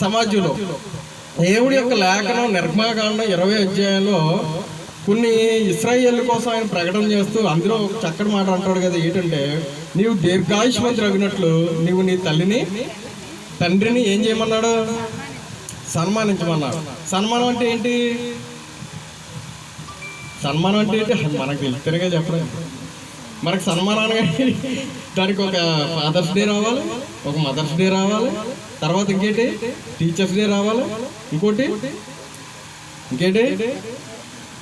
సమాజంలో దేవుడి యొక్క లేఖనం నిర్గమాకాండం 20 అధ్యాయంలో కొన్ని ఇశ్రాయేలు కోసం ఆయన ప్రకటన చేస్తూ అందులో ఒక చక్కటి మాట అంటాడు కదా, ఏంటంటే నీవు దీర్ఘాయుష్మంతుడు అగినట్లు నీవు నీ తల్లిని తండ్రిని ఏం చేయమన్నాడు? సన్మానించమన్నాడు. సన్మానం అంటే ఏంటి? సన్మానం అంటే ఏంటి మనకు తెలుస్తేనే చెప్పడం. మనకు సన్మానాన్ని దానికి ఒక ఫాదర్స్ డే రావాలి, ఒక మదర్స్ డే రావాలి, తర్వాత ఇంకేంటి టీచర్స్ డే రావాలి, ఇంకోటి ఇంకేంటి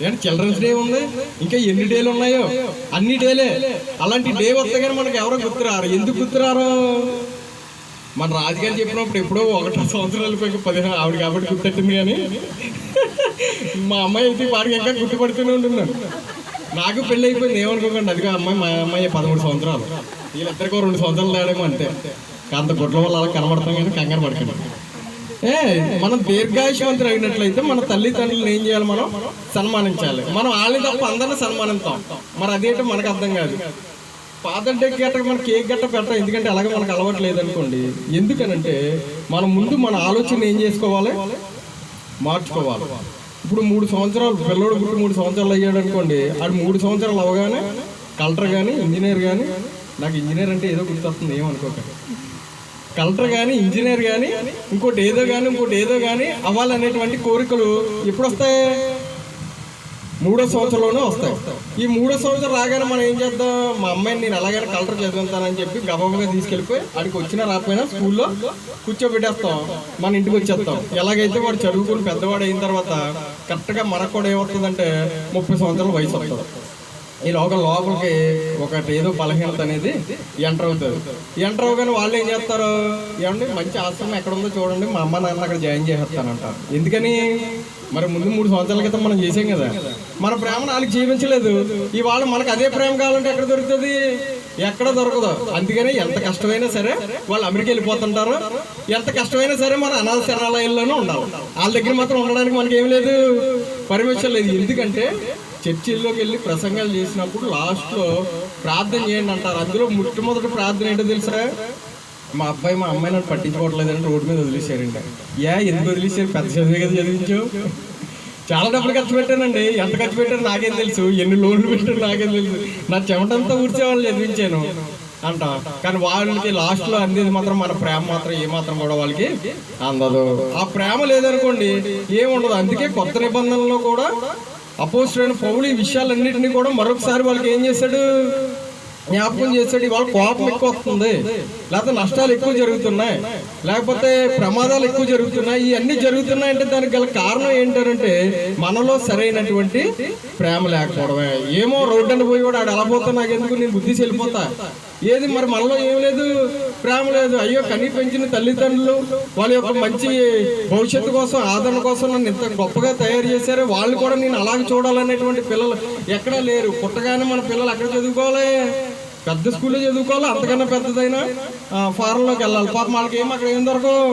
ఏంటి చిల్డ్రన్స్ డే ఉంది, ఇంకా ఎన్ని డేలు ఉన్నాయో అన్ని డేలే. అలాంటి డే వస్తే కానీ మనకు ఎవరో గుర్తురారు. ఎందుకు గుర్తురారు? మన రాజుగారు చెప్పినప్పుడు ఎప్పుడో 1 సంవత్సరాలు 15 ఆవిడ కాబట్టి గుర్తెట్టింది. కానీ మా అమ్మాయి అయితే వాడికి ఇంకా గుర్తుపడుతూనే ఉంటున్నాను. నాకు పెళ్ళి అయిపోయింది, ఏమనుకోకండి. అదిగా అమ్మాయి మా అమ్మాయి 13 సంవత్సరాలు, వీళ్ళిద్దరికో 2 సంవత్సరాలు తేడేమో అంతే. కాంత గుడ్ల వల్ల అలా కనబడతాం కానీ కంగారు పడకండి. మనం దీర్ఘాయుష్మంతులు అయినట్లయితే మన తల్లిదండ్రులను ఏం చేయాలి? మనం సన్మానించాలి. మనం వాళ్ళని తప్ప అందరినీ సన్మానిస్తాం. మరి అదేంటో మనకు అర్థం కాదు. ఫాదర్ డే గట్ట మన కేక్ గట్ట పెట్టాం, ఎందుకంటే అలాగే మనకు అలవాటు లేదనుకోండి. ఎందుకనంటే మనం ముందు మన ఆలోచన ఏం చేసుకోవాలి? మార్చుకోవాలి. ఇప్పుడు 3 సంవత్సరాలు పిల్లోడు పుట్టి 3 సంవత్సరాలు అయ్యాడు అనుకోండి, ఆడు 3 సంవత్సరాలు అవగానే కలెక్టర్ కానీ ఇంజనీర్ కానీ, నాకు ఇంజనీర్ అంటే ఏదో గుర్తొస్తుంది, ఏమనుకోకండి, కలెక్టర్ కానీ ఇంజనీర్ కానీ ఇంకోటి ఏదో కానీ అవ్వాలనేటువంటి కోరికలు ఎప్పుడు వస్తాయి? 3వ సంవత్సరంలోనే వస్తాయి. ఈ 3వ సంవత్సరం రాగానే మనం ఏం చేద్దాం? మా అమ్మాయిని నేను అలాగైనా కలెక్టర్ చదువుతానని చెప్పి గబగబగా తీసుకెళ్ళిపోయి ఆడికి వచ్చినా రాకపోయినా స్కూల్లో కూర్చోబెట్టేస్తాం, మన ఇంటికి వచ్చేస్తాం. ఎలాగైతే వాడు చదువుకుని పెద్దవాడు అయిన తర్వాత కరెక్ట్గా మనకు కూడా ఏమవుతుందంటే 30 సంవత్సరాల వయసు వస్తుంది. ఈ లోపలికి ఒకటి ఏదో బలహీనత అనేది ఎంటర్ అవుతుంది. ఎంటర్ అవగానే వాళ్ళు ఏం చేస్తారు? ఏమండి మంచి ఆశ్రమం ఎక్కడ ఉందో చూడండి, మా అమ్మ నాన్న అక్కడ జాయిన్ చేసేస్తానంటారు. ఎందుకని? మరి ముందు 3 సంవత్సరాల క్రితం మనం చేసాం కదా, మన ప్రేమను వాళ్ళకి జీవించలేదు. ఇవాళ మనకు అదే ప్రేమ కావాలంటే ఎక్కడ దొరుకుతుంది? ఎక్కడ దొరకదు. అందుకని ఎంత కష్టమైనా సరే వాళ్ళు అమెరికా వెళ్ళిపోతుంటారు, ఎంత కష్టమైనా సరే మన అనాథ శరణాలయాల్లోనే ఉండాలి. వాళ్ళ దగ్గర మాత్రం ఉండడానికి మనకి ఏం లేదు, పర్మిషన్ లేదు. ఎందుకంటే చర్చిల్లోకి వెళ్ళి ప్రసంగాలు చేసినప్పుడు లాస్ట్లో ప్రార్థన చేయండి అంటారు. అందులో మొట్టమొదటి ప్రార్థన ఏంటో తెలుసా? మా అబ్బాయి మా అమ్మాయి నన్ను పట్టించుకోవట్లేదని రోడ్డు మీద వదిలేశారండి. ఎందుకు వదిలేశారు? పెద్ద చదివే కదా చదివించావు. చాలా డబ్బులు ఖర్చు పెట్టానండి. ఎంత ఖర్చు పెట్టారు నాకేం తెలుసు, ఎన్ని లోన్లు పెట్టారు నాకేం తెలుసు, నా చెమటంతా ఊడ్చేవాళ్ళు చదివించాను అంట. కానీ వాళ్ళకి లాస్ట్లో అందేది మాత్రం మన ప్రేమ మాత్రం ఏమాత్రం కూడా వాళ్ళకి అందదు. ఆ ప్రేమ లేదనుకోండి ఏముండదు. అందుకే కొత్త నిబంధనలో కూడా అపోస్తలుడైన పౌలు ఈ విషయాలన్నింటినీ కూడా మరొకసారి వాళ్ళకి ఏం చేశాడు? జ్ఞాపకం చేశాడు. ఇవాళ కోపం ఎక్కువ వస్తుంది, లేకపోతే నష్టాలు ఎక్కువ జరుగుతున్నాయి, లేకపోతే ప్రమాదాలు ఎక్కువ జరుగుతున్నాయి. ఇవన్నీ జరుగుతున్నాయంటే దానికి గల కారణం ఏంటంటే మనలో సరైనటువంటి ప్రేమ లేకపోవడమే. ఏమో రోడ్డుని పోయి కూడా ఆడు ఎలా పోతా, నాకు ఎందుకు, నేను బుద్ధి చెల్లిపోతా. ఏది మరి మనలో ఏం లేదు, ప్రేమ లేదు. అయ్యో కనీ పెంచిన తల్లిదండ్రులు వాళ్ళ యొక్క మంచి భవిష్యత్తు కోసం, ఆదరణ కోసం నన్ను ఇంత గొప్పగా తయారు చేశారు, వాళ్ళు కూడా నేను అలాగే చూడాలనేటువంటి పిల్లలు ఎక్కడా లేరు. పుట్టగానే మన పిల్లలు ఎక్కడ చదువుకోవాలి? పెద్ద స్కూల్లో చదువుకోవాలి, అంతకన్నా పెద్దదైనా ఫారెన్లోకి వెళ్ళాలి. పాపం వాళ్ళకి అక్కడ ఏం దొరకవు,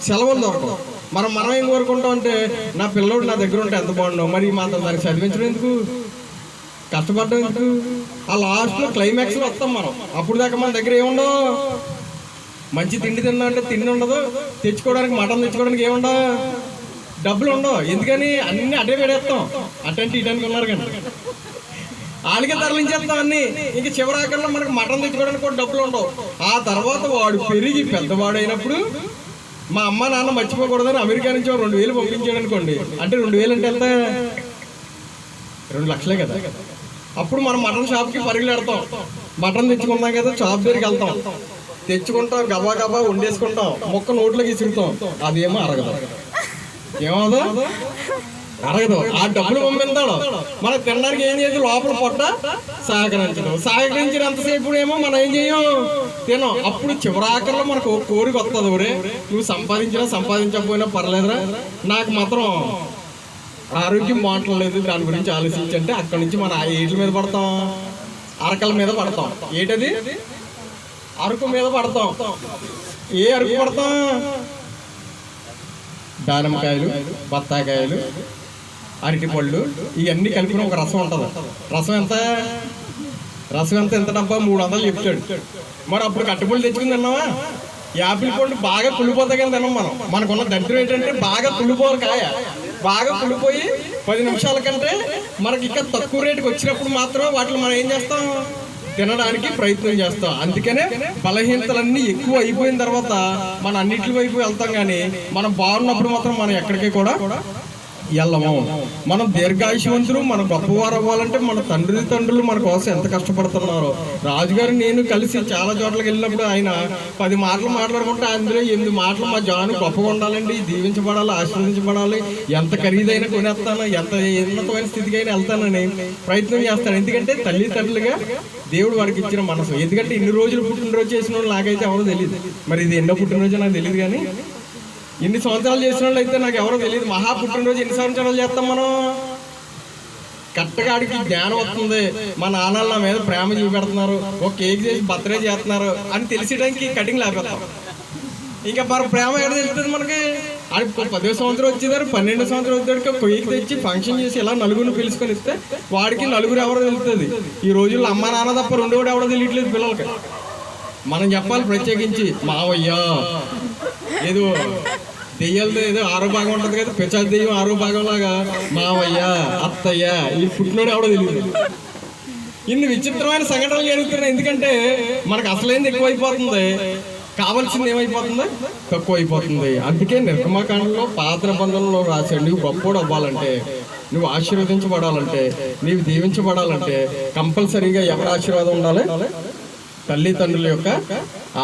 సెలవులు దొరకవు. మనం ఏం కోరుకుంటాం అంటే నా పిల్లోడు నా దగ్గర ఉంటే ఎంత బాగుండవు, మరి మాత్రం దానికి చదివించడం ఎందుకు, కష్టపడ్డం ఎందుకు? ఆ లాస్ట్లో క్లైమాక్స్లో వస్తాం మనం. అప్పుడు దాకా మన దగ్గర ఏముండవు. మంచి తిండి తిన్నా అంటే తిండి ఉండదు, తెచ్చుకోవడానికి మటన్ తెచ్చుకోవడానికి ఏముండవు, డబ్బులు ఉండవు. ఎందుకని? అన్నీ అటే పెడేస్తాం. అటంటే ఇటానికి ఉన్నారు కానీ వాళ్ళకే తరలించేస్తాం అన్నీ. ఇంక చివరాకల్లో మనకు మటన్ తెచ్చుకోవడానికి కూడా డబ్బులు ఉండవు. ఆ తర్వాత వాడు పెరిగి పెద్దవాడు అయినప్పుడు మా అమ్మ నాన్న మర్చిపోకూడదని అమెరికా నుంచి 2,000 పంపించాడు అనుకోండి. అంటే 2,000 అంటే ఎంత? 2 లక్షలే కదా. అప్పుడు మనం మటన్ షాప్కి పరుగులు పెడతాం. మటన్ తెచ్చుకున్నాం కదా, షాప్ దగ్గరికి వెళ్తాం, తెచ్చుకుంటాం, గబా గబా వండేసుకుంటాం, మొక్క నోట్లోకి ఇసురుతాం. అదేమో అరగదు. ఏమవుదా? అరగదు. ఆ డబ్బులు పంపిస్తాడు. మనం తినడానికి ఏం చేసి లోపల పొట్ట సహకరించినంతసేపు ఏమో మనం ఏం చేయం, తినం. అప్పుడు చివరాకల్లో మనకు కోరిక వస్తుంది, ఒరే నువ్వు సంపాదించినా సంపాదించకపోయినా పర్లేదురా, నాకు మాత్రం ఆరోగ్యం బాగుంటలేదు, దాని గురించి ఆలోచించంటే అక్కడి నుంచి మన ఏట్ల మీద పడతాం, అరకల మీద పడతాం. ఏంటది? అరకు మీద పడతాం. ఏ అరకు పడతాం? దానిమ్మకాయలు, బత్తాకాయలు, అరటిపళ్ళు ఇవన్నీ కలిపిన ఒక రసం ఉంటుంది. రసం ఎంత? ఎంత డబ్బా? 300 చెప్తాడు. మరి అప్పుడు కట్టుబడులు తెచ్చుకుని తిన్నావా? యాపిల్ పండు బాగా కుళ్ళిపోతాయి కానీ తినం మనం. మనకున్న దరిద్రం ఏంటంటే బాగా కుళ్ళిపోవాలి కాయ, బాగా కుళ్ళిపోయి 10 నిమిషాల కంటే మనకి ఇంకా తక్కువ రేటుకి వచ్చినప్పుడు మాత్రం వాటిని మనం ఏం చేస్తాం, తినడానికి ప్రయత్నం చేస్తాం. అందుకనే బలహీనతలన్నీ ఎక్కువ అయిపోయిన తర్వాత మనం అన్నిటి వైపు వెళ్తాం, కానీ మనం బాగున్నప్పుడు మాత్రం మనం ఎక్కడికి కూడా వెళ్ళము. మనం దీర్ఘాయుషవంతులు, మనం గొప్పవారు అవ్వాలంటే మన తండ్రులు మన కోసం ఎంత కష్టపడుతున్నారో. రాజుగారు నేను కలిసి చాలా చోట్లకి వెళ్ళినప్పుడు ఆయన 10 మాటలు మాట్లాడుకుంటే అందులో 8 మాటలు మా జాను గొప్పగా ఉండాలండి, దీవించబడాలి, ఆశీర్వదించబడాలి, ఎంత ఖరీదైనా కొనేస్తాను, ఎంత ఉన్నతమైన స్థితికి అయినా వెళ్తానని ప్రయత్నం చేస్తాను. ఎందుకంటే తల్లిదండ్రులుగా దేవుడు వాడికి ఇచ్చిన మనసు. ఎందుకంటే ఇన్ని రోజులు పుట్టినరోజు చేసిన వాళ్ళు నాకైతే ఎవరో తెలియదు. మరి ఇది ఎన్నో పుట్టినరోజు నాకు తెలియదు, కానీ ఇన్ని సంవత్సరాలు చేసిన వాళ్ళు అయితే నాకు ఎవరో తెలియదు. మహా పుట్టినరోజు ఎన్ని సంవత్సరాలు చేస్తాం మనం? కరెక్ట్గా ఆడికి జ్ఞానం వస్తుంది, మా నాన్నలు నా మీద ప్రేమ చూపెడుతున్నారు, ఒక కేక్ చేసి బర్త్డే చేస్తున్నారు అని తెలిసేటానికి కటింగ్ లేకపోతాం. ఇంకా మరి ప్రేమ ఎక్కడ తెలుస్తుంది మనకి? ఆడికి 10వ సంవత్సరం వచ్చేదారు, 12వ సంవత్సరం వచ్చేదానికి కేక్ తెచ్చి ఫంక్షన్ చేసి ఇలా నలుగురిని పిలుచుకొని ఇస్తే వాడికి నలుగురు ఎవరో తెలుస్తుంది. ఈ రోజుల్లో అమ్మ నాన్న తప్ప రెండో ఎవడో తెలియట్లేదు పిల్లలకి. మనం చెప్పాలి ప్రత్యేకించి, మావయ్య ఏదో దెయ్యాలతో ఏదో 6వ భాగం ఉంటుంది కదా, పెచ్చా దెయ్యం 6వ భాగం లాగా మావయ్య అత్తయ్య ఈ పుట్టినోడు ఎవడో తెలియదు. ఇన్ని విచిత్రమైన సంఘటనలు జరుగుతున్నాయి. ఎందుకంటే మనకు అసలేంది ఎక్కువైపోతుంది, కావాల్సింది ఏమైపోతుంది, తక్కువ అయిపోతుంది. అందుకే నిర్గమాకాండంలో పాత నిబంధనలో రాశాడు, నువ్వు గొప్పోడు అవ్వాలంటే, నువ్వు ఆశీర్వదించబడాలంటే, నీవు దీవించబడాలంటే కంపల్సరీగా ఎవరి ఆశీర్వాదం ఉండాలి? తల్లిదండ్రుల యొక్క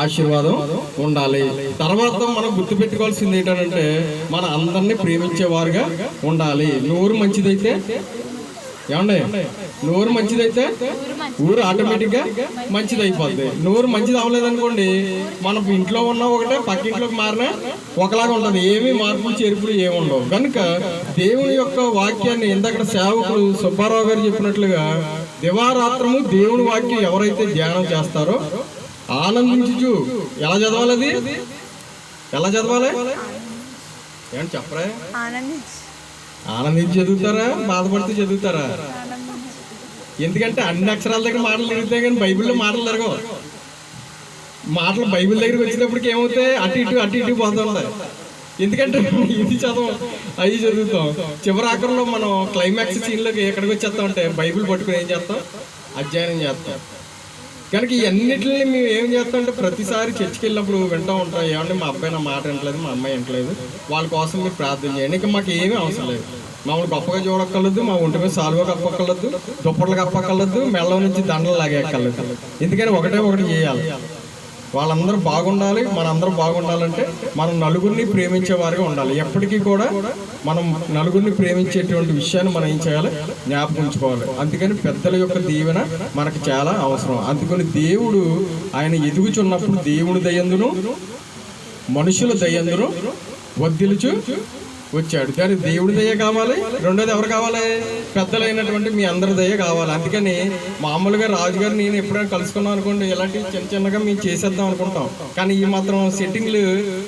ఆశీర్వాదం ఉండాలి. తర్వాత మనం గుర్తుపెట్టుకోవాల్సింది ఏంటంటే మన అందరినీ ప్రేమించేవారుగా ఉండాలి. నోరు మంచిదైతే ఏమండి, నోరు మంచిదైతే ఊరు ఆటోమేటిక్గా మంచిది అయిపోద్ది. నోరు మంచిది అవ్వలేదనుకోండి, మనం ఇంట్లో ఉన్నా ఒకటే, పక్కింట్లోకి మారినా ఒకలాగా ఉంటుంది. ఏమీ మార్పులు చేర్పులు ఏమి ఉండవు. కనుక దేవుని యొక్క వాక్యాన్ని ఇందాక సేవకులు సుబ్బారావు గారు చెప్పినట్లుగా దివారాత్రము దేవుని వాక్యం ఎవరైతే ధ్యానం చేస్తారో ఆనందించు. ఎలా చదవాలి? అది ఎలా చదవాలి ఏమని చెప్పరా? ఆనందించి చదువుతారా, బాధపడితే చదువుతారా? ఎందుకంటే అన్ని అక్షరాల దగ్గర మాటలు తిరుగుతాయి, కానీ బైబిల్లో మాటలు తిరగవు. మాటలు బైబిల్ దగ్గరికి వచ్చినప్పటికి ఏమవుతాయి, అటు ఇటు పోతుంటాయి. ఎందుకంటే ఇది చదవం, అవి చదువుతాం. చివరి ఆఖరిలో మనం క్లైమాక్స్ సీన్లోకి ఎక్కడికి వచ్చేస్తాం అంటే బైబిల్ పట్టుకుని ఏం చేస్తాం, అధ్యయనం చేస్తాం. కనుక ఇవన్నిటిని మేము ఏం చేస్తాం అంటే ప్రతిసారి చర్చికి వెళ్ళినప్పుడు వింటూ ఉంటాం, ఏమంటే మా అబ్బాయి నా మాట వింటలేదు, మా అమ్మాయి వింటలేదు, వాళ్ళ కోసం మీరు ప్రార్థన చేయండి. ఇంకా మాకు ఏమీ అవసరం లేదు. మమ్మల్ని గొప్పగా చూడక్కర్లేదు, మా ఒంటి మీద సాల్వా కప్పక్కర్లేదు, దుప్పట్లు కప్పక్కర్లేదు, మెళ్ళ నుంచి దండలు లాగేక్కర్లేదు. ఎందుకని ఒకటి చేయాలి. వాళ్ళందరూ బాగుండాలి, మనందరూ బాగుండాలంటే మనం నలుగురిని ప్రేమించేవారుగా ఉండాలి. ఎప్పటికీ కూడా మనం నలుగురిని ప్రేమించేటువంటి విషయాన్ని మనం ఏం చేయాలి, జ్ఞాపకం ఉంచుకోవాలి. అందుకని పెద్దల యొక్క దీవెన మనకు చాలా అవసరం. అందుకని దేవుడు ఆయన ఎదుగుచున్నప్పుడు దేవుని దయందును మనుషుల దయందును వర్ధిల్లుచు వచ్చాడు. కానీ దేవుడి దయ కావాలి, రెండోది ఎవరు కావాలి, పెద్దలైనటువంటి మీ అందరి దయ కావాలి. అందుకని మామూలుగా రాజుగారు నేను ఎప్పుడైనా కలుసుకున్నాం అనుకోండి, ఇలాంటి చిన్నగా మేము చేసేద్దాం అనుకుంటాం. కానీ ఈ మాత్రం సెట్టింగ్లు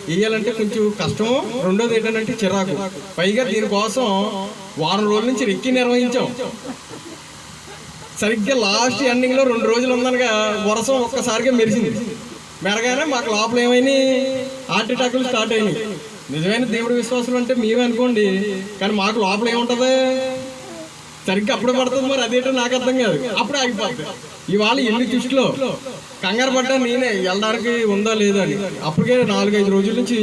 వేయాలంటే కొంచెం కష్టము. రెండోది ఏంటంటే చిరాకు. పైగా దీనికోసం వారం రోజుల నుంచి రెక్కి నిర్వహించాం. సరిగ్గా లాస్ట్ ఎండింగ్లో 2 రోజులు ఉందనగా వర్షం ఒక్కసారిగా మెరిసింది. మెరగానే మాకు లోపల ఏమైనా హార్ట్ అటాకులు స్టార్ట్ అయినాయి. నిజమైన దేవుడి విశ్వాసులు అంటే మేమే అనుకోండి, కానీ మాకు లోపల ఏముంటుంది, సరిగ్గా అప్పుడే పడుతుంది. మరి అదేంటో నాకు అర్థం కాదు, అప్పుడే ఆగిపోతుంది. ఇవాళ ఎన్ని దృష్టిలో కంగారు పడ్డా నేనే, వెళ్ళడానికి ఉందా లేదా అని. అప్పటికే 4-5 రోజుల నుంచి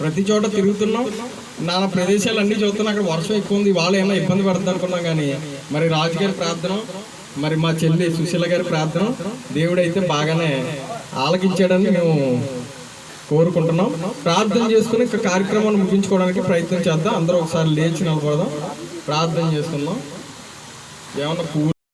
ప్రతి చోట తిరుగుతున్నాం, నానా ప్రదేశాలు అన్నీ చూస్తున్నాం. అక్కడ వర్షం ఎక్కువ ఉంది, ఇవాళ ఏమైనా ఇబ్బంది పడుతుంది అనుకున్నాం. కానీ మరి రాజుగారి ప్రార్థన, మరి మా చెల్లి సుశీల గారి ప్రార్థన దేవుడైతే బాగానే ఆలకించాడని మేము కోరుకుంటున్నాం. ప్రార్థన చేసుకుని ఇంకా కార్యక్రమాన్ని ముగించుకోవడానికి ప్రయత్నం చేద్దాం. అందరూ ఒకసారి లేచి నిలబడదాం, ప్రార్థన చేసుకుందాం. ఏమన్నా